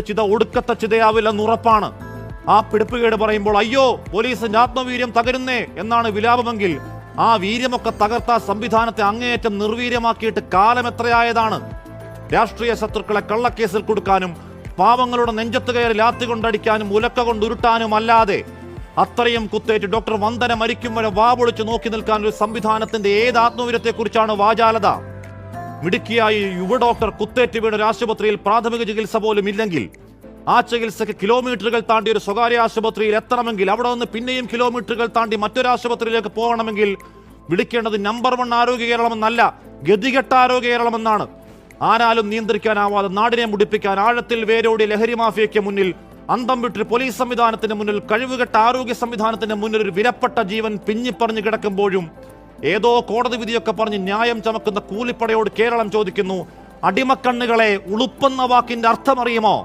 ചിത ഒടുക്കത്തെ ചിതയാവില്ലെന്ന് ഉറപ്പാണ്. ആ പിടിപ്പുകേട് പറയുമ്പോൾ അയ്യോ പോലീസിന്റെ ആത്മവീര്യം തകരുന്നേ എന്നാണ് വിലാപമെങ്കിൽ ആ വീര്യമൊക്കെ തകർത്ത സംവിധാനത്തെ അങ്ങേയറ്റം നിർവീര്യമാക്കിയിട്ട് കാലം എത്രയായതാണ്. രാഷ്ട്രീയ ശത്രുക്കളെ കള്ളക്കേസിൽ കൊടുക്കാനും പാവങ്ങളുടെ നെഞ്ചത്ത് കയറി ലാത്തി കൊണ്ടടിക്കാനും ഉലക്ക കൊണ്ടുരുട്ടാനും അല്ലാതെ അത്രയും കുത്തേറ്റ് ഡോക്ടർ വന്ദന മരിക്കും വരെ വാപൊളിച്ച് നോക്കി നിൽക്കാൻ ഒരു സംവിധാനത്തിന്റെ ഏത് ആത്മവീര്യത്തെക്കുറിച്ചാണ് വാചാലത? മിടുക്കിയായി യുവ ഡോക്ടർ കുത്തേറ്റ് വീണ ഒരു ആശുപത്രിയിൽ പ്രാഥമിക ചികിത്സ പോലും ഇല്ലെങ്കിൽ ആ ചികിത്സയ്ക്ക് കിലോമീറ്ററുകൾ താണ്ടി ഒരു സ്വകാര്യ ആശുപത്രിയിൽ എത്തണമെങ്കിൽ അവിടെ നിന്ന് പിന്നെയും കിലോമീറ്ററുകൾ താണ്ടി മറ്റൊരു ആശുപത്രിയിലേക്ക് പോകണമെങ്കിൽ വിളിക്കേണ്ടത് നമ്പർ 1 ആരോഗ്യ കേരളമെന്നല്ല, ഗതികെട്ട ആരോഗ്യ കേരളമെന്നാണ്. ആരാലും നിയന്ത്രിക്കാനാവാതെ നാടിനെ മുടിപ്പിക്കാൻ ആഴത്തിൽ വേരോടി ലഹരി മാഫിയയ്ക്ക് മുന്നിൽ, അന്തം വിട്ടൊരു പോലീസ് സംവിധാനത്തിന് മുന്നിൽ, കഴിവുകെട്ട ആരോഗ്യ സംവിധാനത്തിന് മുന്നിൽ ഒരു വിലപ്പെട്ട ജീവൻ പിഞ്ഞിപ്പറഞ്ഞു കിടക്കുമ്പോഴും ഏതോ കോടതി വിധിയൊക്കെ പറഞ്ഞ് ന്യായം ചമക്കുന്ന കൂലിപ്പടയോട് കേരളം ചോദിക്കുന്നു, അടിമക്കണ്ണുകളെ ഉളുപ്പെന്ന വാക്കിന്റെ അർത്ഥമറിയുമോ?